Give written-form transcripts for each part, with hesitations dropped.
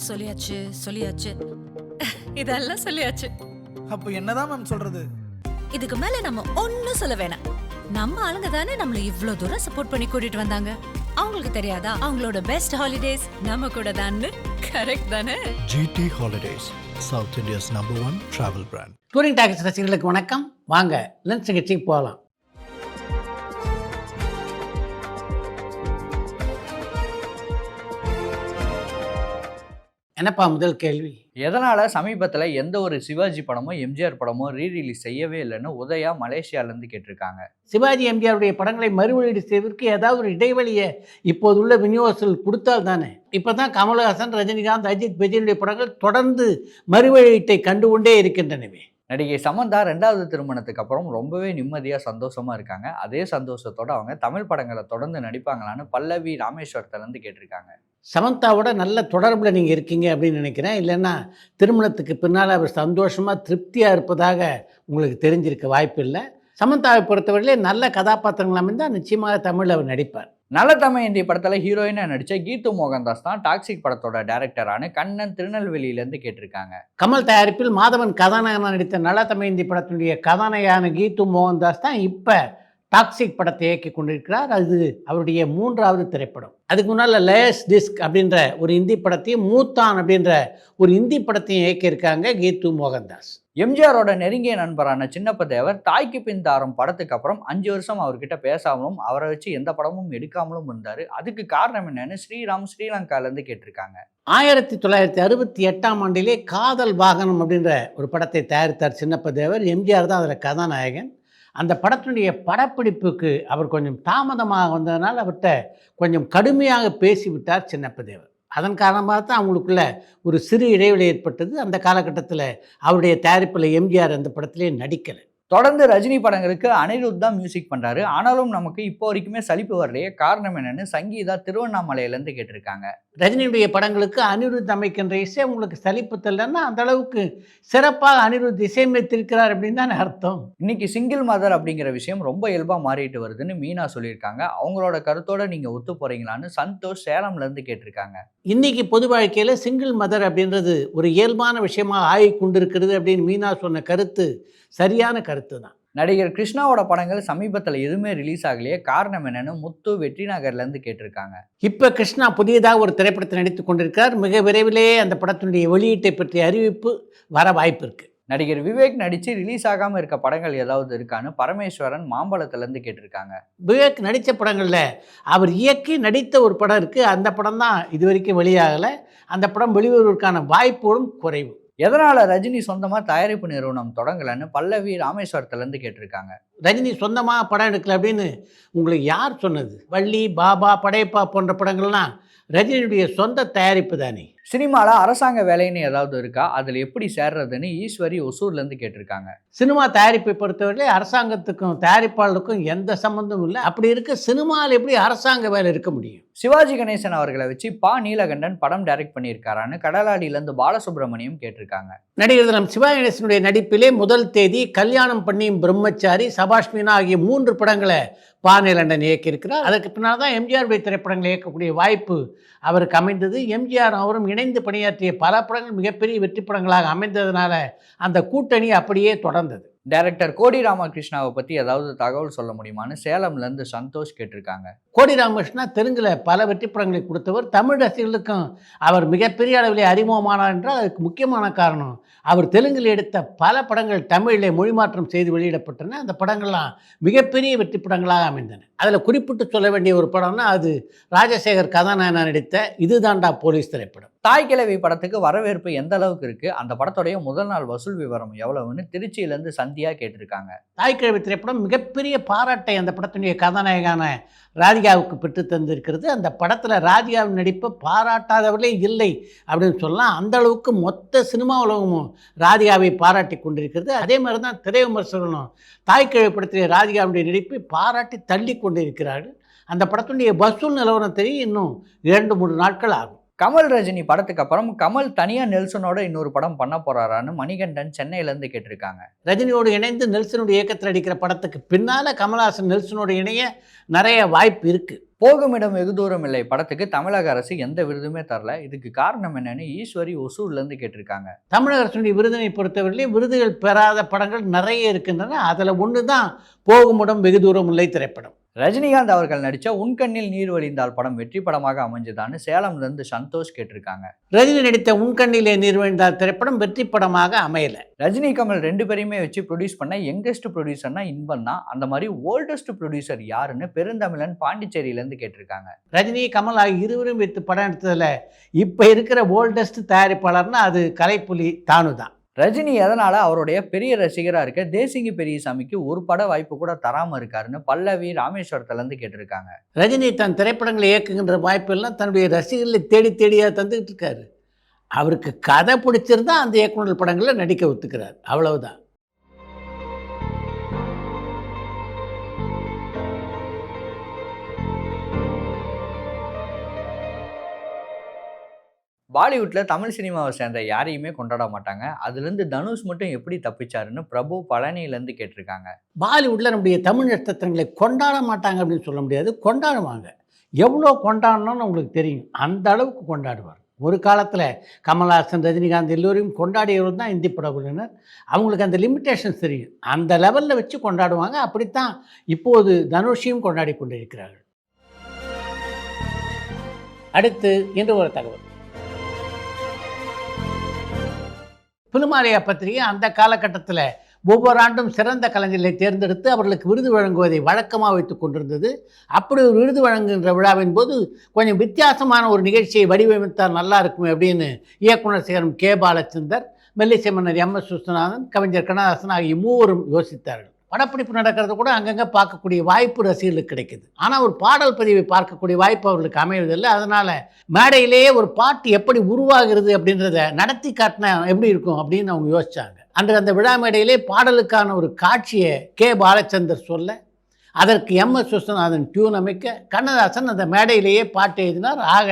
சொல்லியாச்சு சொல்லியாச்சு இதெல்லாம் சொல்லியாச்சு. அப்போ என்னதான் மேம் சொல்றது? இதுக்கு மேல நம்ம ஒண்ணும் சொல்ல வேணாம். நம்ம ஆளுங்க தானே நம்மள இவ்ளோ தூரம் சப்போர்ட் பண்ணி கூட்டிட்டு வந்தாங்க. அவங்களுக்கு தெரியாதா அவங்களோட பெஸ்ட் ஹாலிடேஸ் நம்ம கூட தான்னு? கரெக்ட் தானே? GT Holidays, South India's #1 travel brand. Touring Talks ரசிகர்களுக்கு வணக்கம். வாங்க லஞ்ச் நிகழ்ச்சிக்கு போகலாம். என்னப்பா முதல் கேள்வி? எதனால சமீபத்தில் எந்த ஒரு சிவாஜி படமோ எம்ஜிஆர் படமோ ரீரிலீஸ் செய்யவே இல்லைன்னு உதயா மலேசியாவிலேருந்து கேட்டிருக்காங்க. சிவாஜி எம்ஜிஆருடைய படங்களை மறுவெளியீடு செய்வதற்கு ஏதாவது ஒரு இடைவெளியை இப்போதுள்ள விநியோகத்தில் கொடுத்தால் தானே. இப்போ தான் கமல்ஹாசன், ரஜினிகாந்த், அஜித், விஜயனுடைய படங்கள் தொடர்ந்து மறுவெளியீட்டை கண்டு கொண்டே இருக்கின்றனவே. நடிகை சமந்தா 2வது திருமணத்துக்கு அப்புறம் ரொம்பவே நிம்மதியாக சந்தோஷமாக இருக்காங்க. அதே சந்தோஷத்தோடு அவங்க தமிழ் படங்களை தொடர்ந்து நடிப்பாங்களான்னு பல்லவி ராமேஸ்வரத்துலேருந்து கேட்டிருக்காங்க. சமந்தாவோட நல்ல தொடர்பில் நீங்கள் இருக்கீங்க அப்படின்னு நினைக்கிறேன். இல்லைன்னா திருமணத்துக்கு பின்னால் அவர் சந்தோஷமாக திருப்தியாக இருப்பதாக உங்களுக்கு தெரிஞ்சிருக்க வாய்ப்பு இல்லை. சமந்தாவை பொறுத்தவரையிலே நல்ல கதாபாத்திரங்கள் அமைந்தால் நிச்சயமாக தமிழில் அவர் நடிப்பார். நல்ல தமையந்தி படத்தில் ஹீரோயினாக நடித்த கீது மோகன்தாஸ் தான் டாக்ஸிக் படத்தோட டைரக்டரானு கண்ணன் திருநெல்வேலியிலேருந்து கேட்டிருக்காங்க. கமல் தயாரிப்பில் மாதவன் கதாநாயகனாக நடித்த நல்ல தமையந்தி படத்தினுடைய கதாநாயகனான கீது மோகன்தாஸ் தான் இப்போ டாக்ஸிக் படத்தை இயக்கி கொண்டிருக்கிறார். அது அவருடைய 3வது திரைப்படம். அதுக்கு முன்னால் லேஸ் டிஸ்க் அப்படின்ற ஒரு இந்தி படத்தையும், மூத்தான் அப்படின்ற ஒரு இந்தி படத்தையும் இயக்கியிருக்காங்க கீது மோகன்தாஸ். எம்ஜிஆரோட நெருங்கிய நண்பரான சின்னப்ப தேவர் தாய்க்கு பின் தாரம் படத்துக்கு அப்புறம் 5 வருஷம் அவர்கிட்ட பேசாமலும் அவரை வச்சு எந்த படமும் எடுக்காமலும் இருந்தார். அதுக்கு காரணம் என்னன்னு ஸ்ரீராம் ஸ்ரீலங்காலேருந்து கேட்டிருக்காங்க. 1968ஆம் ஆண்டிலே காதல் வாகனம் அப்படின்ற ஒரு படத்தை தயாரித்தார் சின்னப்ப தேவர். எம்ஜிஆர் தான் அதில் கதாநாயகன். அந்த படத்தினுடைய படப்பிடிப்புக்கு அவர் கொஞ்சம் தாமதமாக வந்ததுனால் அவர்கிட்ட கொஞ்சம் கடுமையாக பேசிவிட்டார் சின்னப்ப தேவர். அதன் காரணமாக தான் அவங்களுக்குள்ள ஒரு சிறு இடைவெளி ஏற்பட்டது. அந்த காலகட்டத்தில் அவருடைய தயாரிப்பில் எம்ஜிஆர் அந்த படத்திலே நடிக்கலை. தொடர்ந்து ரஜினி படங்களுக்கு அனிருத் தான் மியூசிக் பண்ணுறாரு. ஆனாலும் நமக்கு இப்போ வரைக்குமே சலிப்பு வரலையே, காரணம் என்னன்னு சங்கீதா திருவண்ணாமலையிலேருந்து கேட்டிருக்காங்க. ரஜினியுடைய படங்களுக்கு அனிருத் அமைக்கின்ற இசை உங்களுக்கு சலிப்பு தெரியலன்னா அந்த அளவுக்கு சிறப்பாக அனிருத் இசையமைத்திருக்கிறார் அப்படின்னு தானே அர்த்தம். இன்னைக்கு சிங்கிள் மதர் அப்படிங்கிற விஷயம் ரொம்ப இயல்பாக மாறிட்டு வருதுன்னு மீனா சொல்லியிருக்காங்க. அவங்களோட கருத்தோட நீங்கள் ஒத்து போகிறீங்களான்னு சந்தோஷ் சேலம்லேருந்து கேட்டிருக்காங்க. இன்றைக்கி பொது வாழ்க்கையில் சிங்கிள் மதர் அப்படின்றது ஒரு இயல்பான விஷயமாக ஆகி கொண்டிருக்கிறது அப்படின்னு மீனா சொன்ன கருத்து சரியான கருத்து தான். நடிகர் கிருஷ்ணாவோட படங்கள் சமீபத்தில் எதுவுமே ரிலீஸ் ஆகலையே, காரணம் என்னன்னு முத்து வெற்றி நகர்லேருந்து கேட்டிருக்காங்க. இப்போ கிருஷ்ணா புதியதாக ஒரு திரைப்படத்தை நடித்து கொண்டிருக்கார். மிக விரைவிலே அந்த படத்தினுடைய வெளியீட்டை பற்றிய அறிவிப்பு வர வாய்ப்பு இருக்குது. நடிகர் விவேக் நடித்து ரிலீஸ் ஆகாமல் இருக்க படங்கள் ஏதாவது இருக்கான்னு பரமேஸ்வரன் மாம்பழத்துலேருந்து கேட்டிருக்காங்க. விவேக் நடித்த படங்களில் அவர் இயக்கி நடித்த ஒரு படம் இருக்குது. அந்த படம் தான் இது வரைக்கும் வெளியாகலை. அந்த படம் வெளிவருவதற்கான வாய்ப்புகளும் குறைவு. எதனால் ரஜினி சொந்தமாக தயாரிப்பு நிறுவனம் தொடங்கலைன்னு பல்லவி ராமேஸ்வரத்துலேருந்து கேட்டிருக்காங்க. ரஜினி சொந்தமாக படம் எடுக்கல அப்படின்னு உங்களுக்கு யார் சொன்னது? வள்ளி, பாபா, படையப்பா போன்ற படங்கள்லாம் ரஜினியுடைய சொந்த தயாரிப்பு தானே. சினிமாவில் அரசாங்க வேலைன்னு ஏதாவது இருக்கா, அதில் எப்படி சேர்றதுன்னு ஈஸ்வரி ஒசூர்லேருந்து கேட்டிருக்காங்க. சினிமா தயாரிப்பை பொறுத்தவரை அரசாங்கத்துக்கும் தயாரிப்பாளருக்கும் எந்த சம்மந்தமும் இல்லை. அப்படி இருக்க சினிமாவில் எப்படி அரசாங்க வேலை இருக்க முடியும்? சிவாஜி கணேசன் அவர்களை வச்சு நீலகண்டன் படம் டைரக்ட் பண்ணியிருக்காரான்னு கடலாடியிலேருந்து பாலசுப்ரமணியம் கேட்டிருக்காங்க. நடிகர் தினம் சிவாஜி கணேசனுடைய நடிப்பிலே முதல் தேதி, கல்யாணம் பண்ணியும் பிரம்மச்சாரி, சபாஷ் மீனா ஆகிய 3 படங்களை நீலகண்டன் இயக்கியிருக்கிறார். அதற்கு பின்னால் தான் எம்ஜிஆருடைய திரைப்படங்களை இயக்கக்கூடிய வாய்ப்பு அவருக்கு அமைந்தது. எம்ஜிஆர் அவரும் இணைந்து பணியாற்றிய பல படங்கள் மிகப்பெரிய வெற்றி படங்களாக அமைந்ததுனால அந்த கூட்டணி அப்படியே தொடர்ந்தது. டைரக்டர் கோடி ராமகிருஷ்ணாவை பற்றி ஏதாவது தகவல் சொல்ல முடியுமான்னு சேலம்லேருந்து சந்தோஷ் கேட்டிருக்காங்க. கோடி ராமகிருஷ்ணா தெலுங்கில் பல வெற்றி படங்களை கொடுத்தவர். தமிழ் ரசிகர்களுக்கும் அவர் மிகப்பெரிய அளவில் அறிமுகமானார் என்றால் அதுக்கு முக்கியமான காரணம் அவர் தெலுங்கில் எடுத்த பல படங்கள் தமிழிலே மொழிமாற்றம் செய்து வெளியிடப்பட்டன. அந்த படங்கள்லாம் மிகப்பெரிய வெற்றி படங்களாக அமைந்தன. அதில் குறிப்பிட்டு சொல்ல வேண்டிய ஒரு படம்னா அது ராஜசேகர் கதாநாயகனாக நடித்த இதுதாண்டா போலீஸ் திரைப்படம். தாய் கிழவி படத்துக்கு வரவேற்பு எந்த அளவுக்கு இருக்குது, அந்த படத்துடைய முதல் நாள் வசூல் விவரம் எவ்வளவுன்னு திருச்சியிலேருந்து சந்தியா கேட்டிருக்காங்க. தாய் கிழவி திரைப்படம் மிகப்பெரிய பாராட்டை அந்த படத்தினுடைய கதாநாயகான ராதிகாவுக்கு பெற்று தந்திருக்கிறது. அந்த படத்தில் ராதிகாவின் நடிப்பை பாராட்டாதவர்களே இல்லை அப்படின்னு சொல்லலாம். அந்த அளவுக்கு மொத்த சினிமா உலகமும் ராதிகாவை பாராட்டி கொண்டிருக்கிறது. அதே மாதிரி தான் திரை விமர்சகர்களும் தாய் கிழவி படத்திலே ராதிகாவுடைய நடிப்பை பாராட்டி தள்ளி கொண்டிருக்கிறார்கள். அந்த படத்தினுடைய வசூல் நிலவரம் தெரியும் இன்னும் 2-3 நாட்கள் ஆகும். கமல் ரஜினி படத்துக்கு அப்புறம் கமல் தனியாக நெல்சனோட இன்னொரு படம் பண்ண போறாரான்னு மணிகண்டன் சென்னையிலேருந்து கேட்டிருக்காங்க. ரஜினியோடு இணைந்து நெல்சனுடைய இயக்கத்தில் அடிக்கிற படத்துக்கு பின்னால் கமல்ஹாசன் நெல்சனோடு இணைய நிறைய வாய்ப்பு இருக்குது. போகும் இடம் வெகு தூரம் இல்லை படத்துக்கு தமிழக அரசு எந்த விருதுமே தரல. இதுக்கு காரணம் என்னன்னு ஈஸ்வரி ஒசூர்ல இருந்து கேட்டிருக்காங்க. தமிழக அரசுடைய விருதினை பொறுத்தவரையிலே விருதுகள் பெறாத படங்கள் நிறைய இருக்கின்றன. அதில் ஒன்று தான் போகும் இடம் வெகு தூரம் இல்லை திரைப்படம். ரஜினிகாந்த் அவர்கள் நடித்த உன் கண்ணில் நீர் வழிந்தால் படம் வெற்றி படமாக அமைஞ்சதான்னு சேலம்ல இருந்து சந்தோஷ் கேட்டிருக்காங்க. ரஜினி நடித்த உன் கண்ணிலே நீர் வழிந்தால் திரைப்படம் வெற்றி படமாக அமையல. ரஜினி கமல் 2 பேரையுமே வச்சு ப்ரொடியூஸ் பண்ண யங்கஸ்ட் ப்ரொடியூசர்னா இன்பன் தான். அந்த மாதிரி ஓல்டஸ்ட் ப்ரொடியூசர் யாருன்னு பெருந்தமிழன் பாண்டிச்சேரியிலேருந்து கேட்டிருக்காங்க. ரஜினி கமல் ஆகிய இருவரும் வைத்து படம் எடுத்ததில் இப்போ இருக்கிற ஓல்டஸ்ட் தயாரிப்பாளர்னா அது கலைப்புலி தானு தான். ரஜினி எதனால அவருடைய பெரிய ரசிகராக இருக்க தேசிங்கி பெரியசாமிக்கு ஒரு பட வாய்ப்பு கூட தராமல் இருக்காருன்னு பல்லவி ராமேஸ்வரத்துலேருந்து கேட்டிருக்காங்க. ரஜினி தன் திரைப்படங்களை இயக்குகின்ற வாய்ப்பெல்லாம் தன்னுடைய ரசிகர்களை தேடி தேடியாக தந்துக்கிட்டு இருக்காரு. அவருக்கு கதை பிடிச்சிருந்தா அந்த இயக்குனர் படங்களில் நடிக்க ஒத்துக்கிறார், அவ்வளவுதான். பாலிவுட்டில் தமிழ் சினிமாவை சேர்ந்த யாரையுமே கொண்டாட மாட்டாங்க. அதுலேருந்து தனுஷ் மட்டும் எப்படி தப்பிச்சாருன்னு பிரபு பழனியிலேருந்து கேட்டிருக்காங்க. பாலிவுட்டில் நம்முடைய தமிழ் நட்சத்திரங்களை கொண்டாட மாட்டாங்க அப்படின்னு சொல்ல முடியாது, கொண்டாடுவாங்க. எவ்வளோ கொண்டாடணும்னு உங்களுக்கு தெரியும், அந்த அளவுக்கு கொண்டாடுவார். ஒரு காலத்தில் கமல்ஹாசன், ரஜினிகாந்த் எல்லோரையும் கொண்டாடியவர் தான் இந்தி படக்குழுவினர். அவங்களுக்கு அந்த லிமிட்டேஷன்ஸ் தெரியும், அந்த லெவலில் வச்சு கொண்டாடுவாங்க. அப்படித்தான் இப்போது தனுஷையும் கொண்டாடி கொண்டிருக்கிறார்கள். அடுத்து இன்று ஒரு தகவல். பிலுமாலியா பத்திரிகை அந்த காலகட்டத்தில் ஒவ்வொரு ஆண்டும் சிறந்த கலைஞர்களை தேர்ந்தெடுத்து அவர்களுக்கு விருது வழங்குவதை வழக்கமாக வைத்து கொண்டிருந்தது. அப்படி ஒரு விருது வழங்குகின்ற விழாவின் போது கொஞ்சம் வித்தியாசமான ஒரு நிகழ்ச்சியை வடிவமைத்தால் நல்லா இருக்குமே அப்படின்னு இயக்குனர் சேரும் கே பாலச்சந்தர், மெல்லிசை மன்னர் MS விஸ்வநாதன், கவிஞர் கண்ணதாசன் ஆகிய மூவரும் யோசித்தார்கள். படப்பிடிப்பு நடக்கிறது கூட அங்கங்கே பார்க்கக்கூடிய வாய்ப்பு ரசிகர்களுக்கு கிடைக்குது. ஆனால் ஒரு பாடல் பதிவை பார்க்கக்கூடிய வாய்ப்பு அவர்களுக்கு அமைவதில்லை. அதனால் மேடையிலேயே ஒரு பாட்டு எப்படி உருவாகிறது அப்படின்றத நடத்தி காட்டினா எப்படி இருக்கும் அப்படின்னு அவங்க யோசித்தாங்க. அன்று அந்த விழா மேடையிலே பாடலுக்கான ஒரு காட்சியை கே பாலச்சந்தர் சொல்ல, அதற்கு MS விஸ்வநாதன் டியூன் அமைக்க, கண்ணதாசன் அந்த மேடையிலேயே பாட்டு எழுதினார். ஆக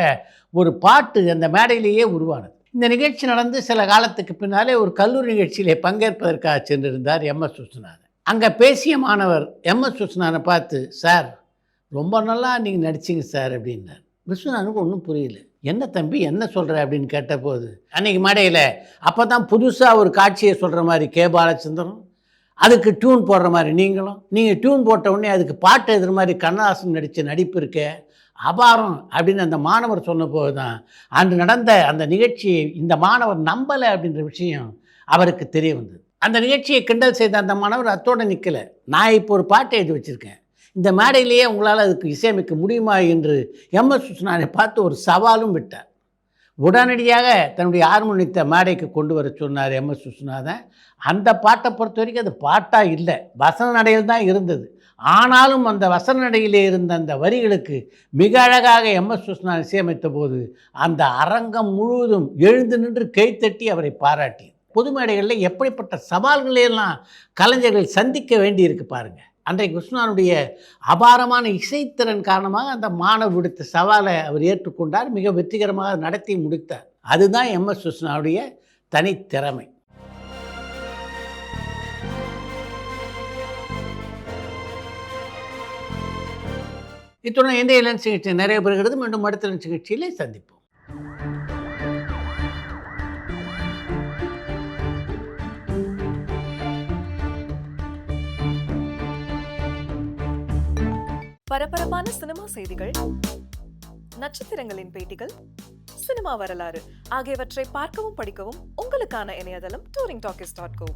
ஒரு பாட்டு அந்த மேடையிலேயே உருவானது. இந்த நிகழ்ச்சி நடந்து சில காலத்துக்கு பின்னாலே ஒரு கல்லூரி நிகழ்ச்சியிலே பங்கேற்பதற்காக சென்றிருந்தார் MS விஸ்வநாதன். அங்கே பேசிய மாணவர் MS விஸ்வநாதனை பார்த்து, சார் ரொம்ப நல்லா நீங்கள் நடிச்சிங்க சார் அப்படின்னார். விஸ்வநாதனுக்கு ஒன்றும் புரியல. என்ன தம்பி என்ன சொல்கிற அப்படின்னு கேட்டபோது, அன்றைக்கி மேடையில் அப்போ தான் புதுசாக ஒரு காட்சியை சொல்கிற மாதிரி கே பாலச்சந்திரன், அதுக்கு டியூன் போடுற மாதிரி நீங்கள் டியூன் போட்ட உடனே அதுக்கு பாட்டு எழுதுகிற மாதிரி கண்ணதாசன் நடித்த நடிப்பு இருக்கே அபாரம் அப்படின்னு அந்த மாணவர் சொன்னபோது தான் அன்று நடந்த அந்த நிகழ்ச்சியை இந்த மாணவர் நம்பலை அப்படின்ற விஷயம் அவருக்கு தெரிய வந்தது. அந்த நிகழ்ச்சியை கிண்டல் செய்த அந்த மாணவர் அத்தோடு நிற்கலை. நான் இப்போ ஒரு பாட்டை எழுதி வச்சுருக்கேன், இந்த மேடையிலேயே உங்களால் அதுக்கு இசையமைக்க முடியுமா என்று MS விஸ்வநாதனை பார்த்து ஒரு சவாலும் விட்டார். உடனடியாக தன்னுடைய ஹார்மோனியத்தை மேடைக்கு கொண்டு வர சொன்னார் MS விஸ்வநாதன். அந்த பாட்டை பொறுத்த வரைக்கும் அது பாட்டாக இல்லை, வசன நடையில் தான் இருந்தது. ஆனாலும் அந்த வசன நடையிலே இருந்த அந்த வரிகளுக்கு மிக அழகாக MS விஸ்வநாதன் இசையமைத்த போது அந்த அரங்கம் முழுவதும் எழுந்து நின்று கைத்தட்டி அவரை பாராட்டி. பொது மேடைகளில் எப்படிப்பட்ட சவால்களையெல்லாம் கலைஞர்கள் சந்திக்க வேண்டியிருக்கு பாருங்கள். அன்றைக்கு விஸ்வநாதனுடைய அபாரமான இசைத்திறன் காரணமாக அந்த மாணவர் விடுத்த சவாலை அவர் ஏற்றுக்கொண்டார், மிக வெற்றிகரமாக நடத்தி முடித்தார். அதுதான் MS விஸ்வநாதனுடைய தனித்திறமை. இத்துடன் இன்றைய லென்ஸ் நிகழ்ச்சி நிறைய பெறுகிறது. மீண்டும் அடுத்த லென்ஸ் நிகழ்ச்சியிலே சந்திப்போம். பரபரப்பான சினிமா செய்திகள், நட்சத்திரங்களின் பேட்டிகள், சினிமா வரலாறு ஆகியவற்றை பார்க்கவும் படிக்கவும் உங்களுக்கான இணையதளம் touringtalkies.co.